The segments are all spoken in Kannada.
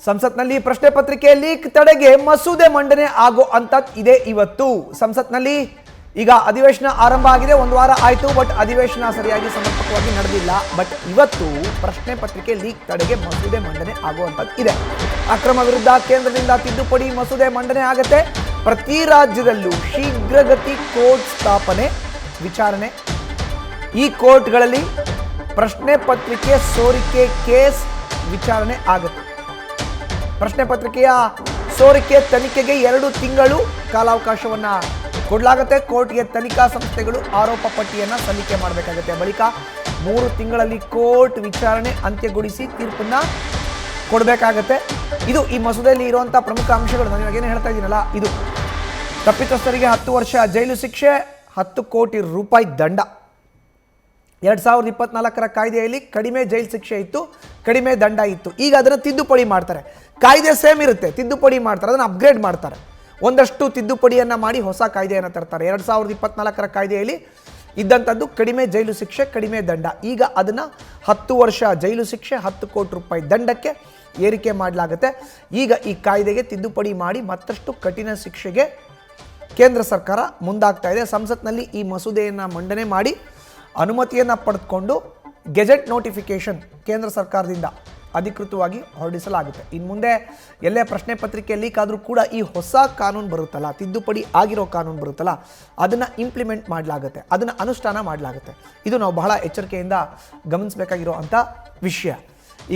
ಸಂಸತ್ನಲ್ಲಿ ಪ್ರಶ್ನೆ ಪತ್ರಿಕೆ ಲೀಕ್ ತಡೆಗೆ ಮಸೂದೆ ಮಂಡನೆ ಆಗೋ ಅಂತ ಇದೆ ಇವತ್ತು. ಸಂಸತ್ನಲ್ಲಿ ಈಗ ಅಧಿವೇಶನ ಆರಂಭ ಆಗಿದೆ, ಒಂದು ವಾರ ಆಯಿತು, ಬಟ್ ಅಧಿವೇಶನ ಸರಿಯಾಗಿ ಸಮರ್ಪಕವಾಗಿ ನಡೆದಿಲ್ಲ. ಬಟ್ ಇವತ್ತು ಪ್ರಶ್ನೆ ಪತ್ರಿಕೆ ಲೀಕ್ ತಡೆಗೆ ಮಸೂದೆ ಮಂಡನೆ ಆಗುವಂಥದ್ದು ಇದೆ. ಅಕ್ರಮ ವಿರುದ್ಧ ಕೇಂದ್ರದಿಂದ ತಿದ್ದುಪಡಿ ಮಸೂದೆ ಮಂಡನೆ ಆಗುತ್ತೆ. ಪ್ರತಿ ರಾಜ್ಯದಲ್ಲೂ ಶೀಘ್ರಗತಿ ಕೋರ್ಟ್ ಸ್ಥಾಪನೆ, ವಿಚಾರಣೆ. ಈ ಕೋರ್ಟ್ಗಳಲ್ಲಿ ಪ್ರಶ್ನೆ ಪತ್ರಿಕೆ ಸೋರಿಕೆ ಕೇಸ್ ವಿಚಾರಣೆ ಆಗುತ್ತೆ. ಪ್ರಶ್ನೆ ಪತ್ರಿಕೆಯ ಸೋರಿಕೆ ತನಿಖೆಗೆ 2 ತಿಂಗಳು ಕಾಲಾವಕಾಶವನ್ನು ಕೊಡಲಾಗುತ್ತೆ. ಕೋರ್ಟ್ಗೆ ತನಿಖಾ ಸಂಸ್ಥೆಗಳು ಆರೋಪ ಪಟ್ಟಿಯನ್ನು ಸಲ್ಲಿಕೆ ಮಾಡಬೇಕಾಗುತ್ತೆ. ಬಳಿಕ 3 ತಿಂಗಳಲ್ಲಿ ಕೋರ್ಟ್ ವಿಚಾರಣೆ ಅಂತ್ಯಗೊಳಿಸಿ ತೀರ್ಪನ್ನು ಕೊಡಬೇಕಾಗತ್ತೆ. ಇದು ಈ ಮಸೂದೆಯಲ್ಲಿ ಇರುವಂಥ ಪ್ರಮುಖ ಅಂಶಗಳು. ನಾನು ಇವಾಗೇನು ಹೇಳ್ತಾ ಇದ್ದೀನಲ್ಲ, ಇದು ತಪ್ಪಿತಸ್ಥರಿಗೆ 10 ವರ್ಷ ಜೈಲು ಶಿಕ್ಷೆ, 10 ಕೋಟಿ ರೂಪಾಯಿ ದಂಡ. 2024ರ ಕಾಯ್ದೆಯಲ್ಲಿ ಕಡಿಮೆ ಜೈಲು ಶಿಕ್ಷೆ ಇತ್ತು, ಕಡಿಮೆ ದಂಡ ಇತ್ತು. ಈಗ ಅದನ್ನು ತಿದ್ದುಪಡಿ ಮಾಡ್ತಾರೆ. ಕಾಯ್ದೆ ಸೇಮ್ ಇರುತ್ತೆ, ತಿದ್ದುಪಡಿ ಮಾಡ್ತಾರೆ, ಅದನ್ನು ಅಪ್ಗ್ರೇಡ್ ಮಾಡ್ತಾರೆ. ಒಂದಷ್ಟು ತಿದ್ದುಪಡಿಯನ್ನು ಮಾಡಿ ಹೊಸ ಕಾಯ್ದೆಯನ್ನು ತರ್ತಾರೆ. 2024ರ ಕಾಯ್ದೆಯಲ್ಲಿ ಇದ್ದಂಥದ್ದು ಕಡಿಮೆ ಜೈಲು ಶಿಕ್ಷೆ, ಕಡಿಮೆ ದಂಡ. ಈಗ ಅದನ್ನು 10 ವರ್ಷ ಜೈಲು ಶಿಕ್ಷೆ, 10 ಕೋಟಿ ರೂಪಾಯಿ ದಂಡಕ್ಕೆ ಏರಿಕೆ ಮಾಡಲಾಗುತ್ತೆ. ಈಗ ಈ ಕಾಯ್ದೆಗೆ ತಿದ್ದುಪಡಿ ಮಾಡಿ ಮತ್ತಷ್ಟು ಕಠಿಣ ಶಿಕ್ಷೆಗೆ ಕೇಂದ್ರ ಸರ್ಕಾರ ಮುಂದಾಗ್ತಾ ಇದೆ. ಸಂಸತ್ನಲ್ಲಿ ಈ ಮಸೂದೆಯನ್ನು ಮಂಡನೆ ಮಾಡಿ ಅನುಮತಿಯನ್ನು ಪಡೆದುಕೊಂಡು ಗೆಜೆಟ್ ನೋಟಿಫಿಕೇಶನ್ ಕೇಂದ್ರ ಸರ್ಕಾರದಿಂದ ಅಧಿಕೃತವಾಗಿ ಹೊರಡಿಸಲಾಗುತ್ತೆ. ಇನ್ನು ಮುಂದೆ ಎಲ್ಲೇ ಪ್ರಶ್ನೆ ಪತ್ರಿಕೆ ಲೀಕ್ ಆದರೂ ಕೂಡ ಈ ಹೊಸ ಕಾನೂನು ಬರುತ್ತಲ್ಲ, ತಿದ್ದುಪಡಿ ಆಗಿರೋ ಕಾನೂನು ಬರುತ್ತಲ್ಲ, ಅದನ್ನು ಇಂಪ್ಲಿಮೆಂಟ್ ಮಾಡಲಾಗುತ್ತೆ, ಅದನ್ನು ಅನುಷ್ಠಾನ ಮಾಡಲಾಗುತ್ತೆ. ಇದು ನಾವು ಬಹಳ ಎಚ್ಚರಿಕೆಯಿಂದ ಗಮನಿಸಬೇಕಾಗಿರೋ ಅಂಥ ವಿಷಯ.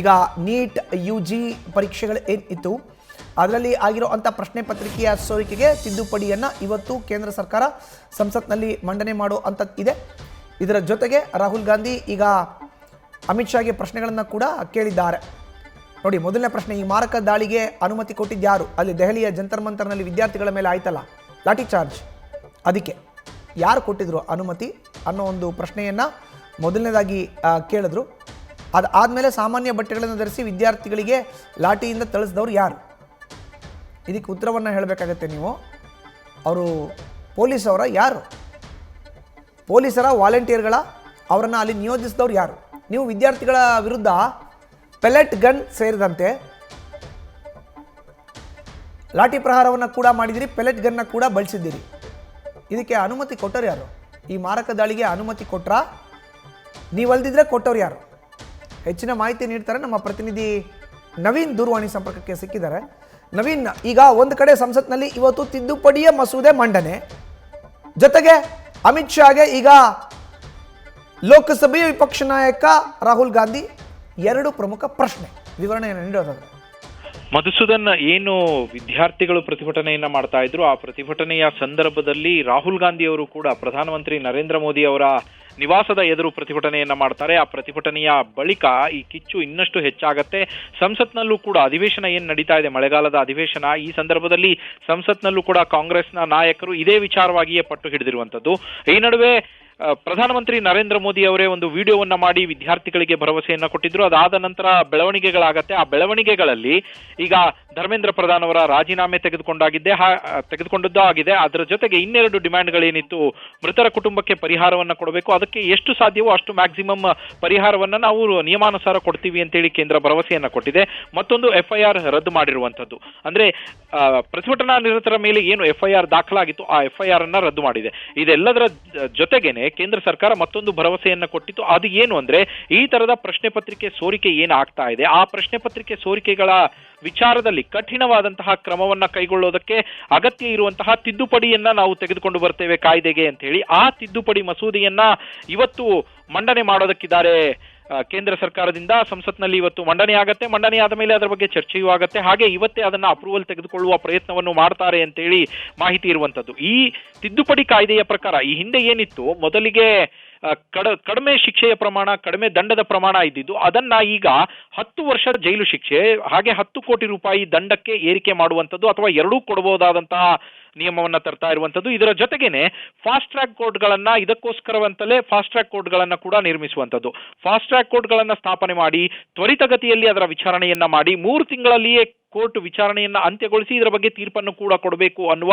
ಈಗ ನೀಟ್ UG ಪರೀಕ್ಷೆಗಳು ಏನಿತ್ತು ಅದರಲ್ಲಿ ಆಗಿರೋ ಅಂಥ ಪ್ರಶ್ನೆ ಪತ್ರಿಕೆಯ ಸೋರಿಕೆಗೆ ತಿದ್ದುಪಡಿಯನ್ನು ಇವತ್ತು ಕೇಂದ್ರ ಸರ್ಕಾರ ಸಂಸತ್ನಲ್ಲಿ ಮಂಡನೆ ಮಾಡೋ ಅಂಥದ್ದು ಇದೆ. ಇದರ ಜೊತೆಗೆ ರಾಹುಲ್ ಗಾಂಧಿ ಈಗ ಅಮಿತ್ ಶಾಗೆ ಪ್ರಶ್ನೆಗಳನ್ನು ಕೂಡ ಕೇಳಿದ್ದಾರೆ. ನೋಡಿ, ಮೊದಲನೇ ಪ್ರಶ್ನೆ, ಈ ಮಾರಕ ದಾಳಿಗೆ ಅನುಮತಿ ಕೊಟ್ಟಿದ್ಯಾರು? ಅಲ್ಲಿ ದೆಹಲಿಯ ಜಂತರ್ ಮಂತರ್ನಲ್ಲಿ ವಿದ್ಯಾರ್ಥಿಗಳ ಮೇಲೆ ಆಯ್ತಲ್ಲ ಲಾಠಿ ಚಾರ್ಜ್, ಅದಕ್ಕೆ ಯಾರು ಕೊಟ್ಟಿದ್ರು ಅನುಮತಿ ಅನ್ನೋ ಒಂದು ಪ್ರಶ್ನೆಯನ್ನು ಮೊದಲನೇದಾಗಿ ಕೇಳಿದ್ರು. ಅದಾದಮೇಲೆ ಸಾಮಾನ್ಯ ಬಟ್ಟೆಗಳನ್ನು ಧರಿಸಿ ವಿದ್ಯಾರ್ಥಿಗಳಿಗೆ ಲಾಠಿಯಿಂದ ಥಳಿಸಿದವರು ಯಾರು? ಇದಕ್ಕೆ ಉತ್ತರವನ್ನು ಹೇಳಬೇಕಾಗತ್ತೆ ನೀವು. ಅವರು ಪೊಲೀಸವರ? ಯಾರು ಪೊಲೀಸರ? ವಾಲಂಟಿಯರ್ಗಳ? ಅವರನ್ನು ಅಲ್ಲಿ ನಿಯೋಜಿಸಿದವರು ಯಾರು? ನೀವು ವಿದ್ಯಾರ್ಥಿಗಳ ವಿರುದ್ಧ ಪೆಲೆಟ್ ಗನ್ ಸೇರಿದಂತೆ ಲಾಠಿ ಪ್ರಹಾರವನ್ನು ಕೂಡ ಮಾಡಿದಿರಿ, ಪೆಲೆಟ್ ಗನ್ನ ಕೂಡ ಬಳಸಿದ್ದೀರಿ. ಇದಕ್ಕೆ ಅನುಮತಿ ಕೊಟ್ಟರು ಯಾರು? ಈ ಮಾರಕ ದಾಳಿಗೆ ಅನುಮತಿ ಕೊಟ್ರಾ? ನೀವಲ್ದಿದ್ರೆ ಕೊಟ್ಟವ್ರು ಯಾರು? ಹೆಚ್ಚಿನ ಮಾಹಿತಿ ನೀಡ್ತಾರೆ ನಮ್ಮ ಪ್ರತಿನಿಧಿ ನವೀನ್. ದೂರವಾಣಿ ಸಂಪರ್ಕಕ್ಕೆ ಸಿಕ್ಕಿದ್ದಾರೆ. ನವೀನ್, ಈಗ ಒಂದು ಕಡೆ ಸಂಸತ್ನಲ್ಲಿ ಇವತ್ತು ತಿದ್ದುಪಡಿಯ ಮಸೂದೆ ಮಂಡನೆ, ಜೊತೆಗೆ ಅಮಿತ್ ಶಾಗೆ ಈಗ ಲೋಕಸಭೆಯ ವಿಪಕ್ಷ ನಾಯಕ ರಾಹುಲ್ ಗಾಂಧಿ 2 ಪ್ರಮುಖ ಪ್ರಶ್ನೆ, ವಿವರಣೆಯನ್ನು ನೀಡೋದಾದ್ರೆ. ಮಧುಸೂದನ್, ಏನು ವಿದ್ಯಾರ್ಥಿಗಳು ಪ್ರತಿಭಟನೆಯನ್ನ ಮಾಡ್ತಾ ಇದ್ರು, ಆ ಪ್ರತಿಭಟನೆಯ ಸಂದರ್ಭದಲ್ಲಿ ರಾಹುಲ್ ಗಾಂಧಿ ಅವರು ಕೂಡ ಪ್ರಧಾನಮಂತ್ರಿ ನರೇಂದ್ರ ಮೋದಿ ಅವರ ನಿವಾಸದ ಎದುರು ಪ್ರತಿಭಟನೆಯನ್ನ ಮಾಡ್ತಾರೆ. ಆ ಪ್ರತಿಭಟನೆಯ ಬಳಿಕ ಈ ಕಿಚ್ಚು ಇನ್ನಷ್ಟು ಹೆಚ್ಚಾಗತ್ತೆ. ಸಂಸತ್ನಲ್ಲೂ ಕೂಡ ಅಧಿವೇಶನ ಏನ್ ನಡೀತಾ ಇದೆ, ಮಳೆಗಾಲದ ಅಧಿವೇಶನ, ಈ ಸಂದರ್ಭದಲ್ಲಿ ಸಂಸತ್ನಲ್ಲೂ ಕೂಡ ಕಾಂಗ್ರೆಸ್ನ ನಾಯಕರು ಇದೇ ವಿಚಾರವಾಗಿಯೇ ಪಟ್ಟು ಹಿಡಿದಿರುವಂತದ್ದು. ಈ ನಡುವೆ ಪ್ರಧಾನಮಂತ್ರಿ ನರೇಂದ್ರ ಮೋದಿ ಅವರೇ ಒಂದು ವಿಡಿಯೋವನ್ನ ಮಾಡಿ ವಿದ್ಯಾರ್ಥಿಗಳಿಗೆ ಭರವಸೆಯನ್ನ ಕೊಟ್ಟಿದ್ರು. ಅದಾದ ನಂತರ ಬೆಳವಣಿಗೆಗಳಾಗತ್ತೆ. ಆ ಬೆಳವಣಿಗೆಗಳಲ್ಲಿ ಈಗ ಧರ್ಮೇಂದ್ರ ಪ್ರಧಾನ್ ಅವರ ರಾಜೀನಾಮೆ ತೆಗೆದುಕೊಂಡದ್ದು ಆಗಿದೆ. ಅದರ ಜೊತೆಗೆ 2 ಡಿಮ್ಯಾಂಡ್ಗಳೇನಿತ್ತು, ಮೃತರ ಕುಟುಂಬಕ್ಕೆ ಪರಿಹಾರವನ್ನ ಕೊಡಬೇಕು, ಅದಕ್ಕೆ ಎಷ್ಟು ಸಾಧ್ಯವೋ ಅಷ್ಟು ಮ್ಯಾಕ್ಸಿಮಮ್ ಪರಿಹಾರವನ್ನ ನಾವು ನಿಯಮಾನುಸಾರ ಕೊಡ್ತೀವಿ ಅಂತೇಳಿ ಕೇಂದ್ರ ಭರವಸೆಯನ್ನ ಕೊಟ್ಟಿದೆ. ಮತ್ತೊಂದು FIR ರದ್ದು ಮಾಡಿರುವಂತದ್ದು, ಅಂದ್ರೆ ಪ್ರತಿಭಟನಾ ನಿರತರ ಮೇಲೆ ಏನು FIR ದಾಖಲಾಗಿತ್ತು ಆ FIR ಅನ್ನ ರದ್ದು ಮಾಡಿದೆ. ಇದೆಲ್ಲದರ ಜೊತೆಗೇನೆ ಕೇಂದ್ರ ಸರ್ಕಾರ ಮತ್ತೊಂದು ಭರವಸೆಯನ್ನ ಕೊಟ್ಟಿತ್ತು. ಅದು ಏನು ಅಂದ್ರೆ, ಈ ತರದ ಪ್ರಶ್ನೆ ಪತ್ರಿಕೆ ಸೋರಿಕೆ ಏನು ಆಗ್ತಾ ಇದೆ, ಆ ಪ್ರಶ್ನೆ ಪತ್ರಿಕೆ ಸೋರಿಕೆಗಳ ವಿಚಾರದಲ್ಲಿ ಕಠಿಣವಾದಂತಹ ಕ್ರಮವನ್ನ ಕೈಗೊಳ್ಳೋದಕ್ಕೆ ಅಗತ್ಯ ಇರುವಂತಹ ತಿದ್ದುಪಡಿಯನ್ನ ನಾವು ತೆಗೆದುಕೊಂಡು ಬರ್ತೇವೆ ಕಾಯ್ದೆಗೆ ಅಂತ ಹೇಳಿ ಆ ತಿದ್ದುಪಡಿ ಮಸೂದೆಯನ್ನ ಇವತ್ತು ಮಂಡನೆ ಮಾಡೋದಕ್ಕಿದ್ದಾರೆ ಕೇಂದ್ರ ಸರ್ಕಾರದಿಂದ. ಸಂಸತ್ನಲ್ಲಿ ಇವತ್ತು ಮಂಡನೆ ಆಗತ್ತೆ. ಮಂಡನೆ ಆದ ಮೇಲೆ ಅದರ ಬಗ್ಗೆ ಚರ್ಚೆಯೂ ಆಗತ್ತೆ. ಹಾಗೆ ಇವತ್ತೇ ಅದನ್ನ ಅಪ್ರೂವಲ್ ತೆಗೆದುಕೊಳ್ಳುವ ಪ್ರಯತ್ನವನ್ನು ಮಾಡ್ತಾರೆ ಅಂತೇಳಿ ಮಾಹಿತಿ ಇರುವಂತದ್ದು. ಈ ತಿದ್ದುಪಡಿ ಕಾಯ್ದೆಯ ಪ್ರಕಾರ ಈ ಹಿಂದೆ ಏನಿತ್ತು, ಮೊದಲಿಗೆ ಕಡಿಮೆ ಶಿಕ್ಷೆಯ ಪ್ರಮಾಣ, ಕಡಿಮೆ ದಂಡದ ಪ್ರಮಾಣ ಇದ್ದಿದ್ದು, ಅದನ್ನ ಈಗ 10 ವರ್ಷ ಜೈಲು ಶಿಕ್ಷೆ ಹಾಗೆ 10 ಕೋಟಿ ರೂಪಾಯಿ ದಂಡಕ್ಕೆ ಏರಿಕೆ ಮಾಡುವಂಥದ್ದು, ಅಥವಾ ಎರಡೂ ಕೊಡಬಹುದಾದಂತಹ ನಿಯಮವನ್ನ ತರ್ತಾ ಇರುವಂತದ್ದು. ಇದರ ಜೊತೆಗೇನೆ ಫಾಸ್ಟ್ ಟ್ರ್ಯಾಕ್ ಕೋರ್ಟ್ಗಳನ್ನ, ಇದಕ್ಕೋಸ್ಕರವಂತಲೇ ಫಾಸ್ಟ್ ಟ್ರ್ಯಾಕ್ ಕೋರ್ಟ್ಗಳನ್ನ ಕೂಡ ನಿರ್ಮಿಸುವಂತದ್ದು. ಫಾಸ್ಟ್ ಟ್ರ್ಯಾಕ್ ಕೋರ್ಟ್ಗಳನ್ನ ಸ್ಥಾಪನೆ ಮಾಡಿ ತ್ವರಿತಗತಿಯಲ್ಲಿ ಅದರ ವಿಚಾರಣೆಯನ್ನ ಮಾಡಿ 3 ತಿಂಗಳಲ್ಲಿಯೇ ಕೋರ್ಟ್ ವಿಚಾರಣೆಯನ್ನ ಅಂತ್ಯಗೊಳಿಸಿ ಇದರ ಬಗ್ಗೆ ತೀರ್ಪನ್ನು ಕೂಡ ಕೊಡಬೇಕು ಅನ್ನುವ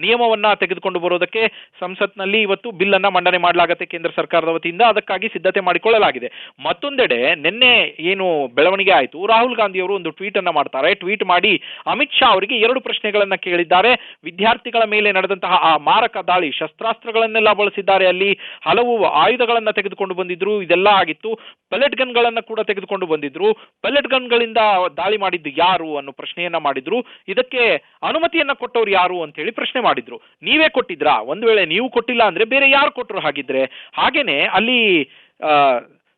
ನಿಯಮವನ್ನ ತೆಗೆದುಕೊಂಡು ಬರೋದಕ್ಕೆ ಸಂಸತ್ನಲ್ಲಿ ಇವತ್ತು ಬಿಲ್ ಅನ್ನ ಮಂಡನೆ ಮಾಡಲಾಗುತ್ತೆ ಕೇಂದ್ರ ಸರ್ಕಾರದ ವತಿಯಿಂದ. ಅದಕ್ಕಾಗಿ ಸಿದ್ಧತೆ ಮಾಡಿಕೊಳ್ಳಲಾಗಿದೆ. ಮತ್ತೊಂದೆಡೆ ನಿನ್ನೆ ಏನು ಬೆಳವಣಿಗೆ ಆಯಿತು, ರಾಹುಲ್ ಗಾಂಧಿ ಅವರು ಒಂದು ಟ್ವೀಟ್ ಅನ್ನ ಮಾಡ್ತಾರೆ. ಟ್ವೀಟ್ ಮಾಡಿ ಅಮಿತ್ ಶಾ ಅವರಿಗೆ 2 ಪ್ರಶ್ನೆಗಳನ್ನ ಕೇಳಿದ್ದಾರೆ. ವಿದ್ಯಾರ್ಥಿಗಳ ಮೇಲೆ ನಡೆದಂತಹ ಆ ಮಾರಕ ದಾಳಿ, ಶಸ್ತ್ರಾಸ್ತ್ರಗಳನ್ನೆಲ್ಲ ಬಳಸಿದ್ದಾರೆ, ಅಲ್ಲಿ ಹಲವು ಆಯುಧಗಳನ್ನ ತೆಗೆದುಕೊಂಡು ಬಂದಿದ್ರು, ಇದೆಲ್ಲ ಆಗಿತ್ತು. ಪೆಲೆಟ್ ಗನ್ಗಳನ್ನ ಕೂಡ ತೆಗೆದುಕೊಂಡು ಬಂದಿದ್ರು. ಪೆಲೆಟ್ ಗನ್ಗಳಿಂದ ದಾಳಿ ಮಾಡಿದ್ದು ಯಾರು ಅನ್ನೋ ಪ್ರಶ್ನೆಯನ್ನ ಮಾಡಿದ್ರು. ಇದಕ್ಕೆ ಅನುಮತಿಯನ್ನ ಕೊಟ್ಟವ್ರು ಯಾರು ಅಂತ ಹೇಳಿ ಪ್ರಶ್ನೆ ಮಾಡಿದ್ರು. ನೀವೇ ಕೊಟ್ಟಿದ್ರಾ? ಒಂದು ವೇಳೆ ನೀವು ಕೊಟ್ಟಿಲ್ಲ ಅಂದ್ರೆ ಬೇರೆ ಯಾರು ಕೊಟ್ಟರು ಹಾಗಿದ್ರೆ? ಹಾಗೇನೆ ಅಲ್ಲಿ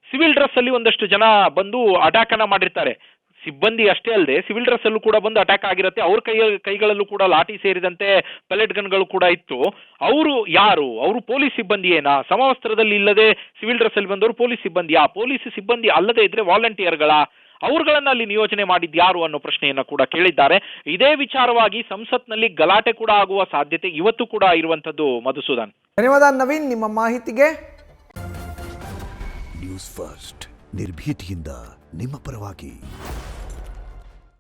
ಸಿವಿಲ್ ಡ್ರೆಸ್ ಅಲ್ಲಿ ಒಂದಷ್ಟು ಜನ ಬಂದು ಅಟ್ಯಾಕ್ ಅನ್ನ ಮಾಡಿರ್ತಾರೆ. ಸಿಬ್ಬಂದಿ ಅಷ್ಟೇ ಅಲ್ಲದೆ ಸಿವಿಲ್ ಡ್ರೆಸ್ ಅಲ್ಲೂ ಕೂಡ ಬಂದು ಅಟ್ಯಾಕ್ ಆಗಿರುತ್ತೆ. ಅವ್ರ ಕೈಗಳಲ್ಲೂ ಕೂಡ ಲಾಠಿ ಸೇರಿದಂತೆ ಪೆಲೆಟ್ ಗನ್ಗಳು ಕೂಡ ಇತ್ತು. ಅವರು ಯಾರು? ಅವರು ಪೊಲೀಸ್ ಸಿಬ್ಬಂದಿ ಏನಾ? ಸಮವಸ್ತ್ರದಲ್ಲಿ ಇಲ್ಲದೆ ಸಿವಿಲ್ ಡ್ರೆಸ್ ಅಲ್ಲಿ ಬಂದವರು ಪೊಲೀಸ್ ಸಿಬ್ಬಂದಿಯಾ? ಪೊಲೀಸ್ ಸಿಬ್ಬಂದಿ ಅಲ್ಲದೆ ಇದ್ರೆ ವಾಲಂಟಿಯರ್ಗಳ ಅವರುಗಳನ್ನ ಅಲ್ಲಿ ನಿಯೋಜನೆ ಮಾಡಿದ್ ಯಾರು ಅನ್ನೋ ಪ್ರಶ್ನೆಯನ್ನ ಕೂಡ ಕೇಳಿದ್ದಾರೆ. ಇದೇ ವಿಚಾರವಾಗಿ ಸಂಸತ್ನಲ್ಲಿ ಗಲಾಟೆ ಕೂಡ ಆಗುವ ಸಾಧ್ಯತೆ ಇವತ್ತು ಕೂಡ ಇರುವಂತದ್ದು. ಮಧುಸೂದನ್, ಧನ್ಯವಾದ ನವೀನ್ ನಿಮ್ಮ ಮಾಹಿತಿಗೆ. ನ್ಯೂಸ್ ಫಸ್ಟ್ ನಿರ್ಭೀತಿಯಿಂದ ನಿಮ್ಮ ಪರವಾಗಿ.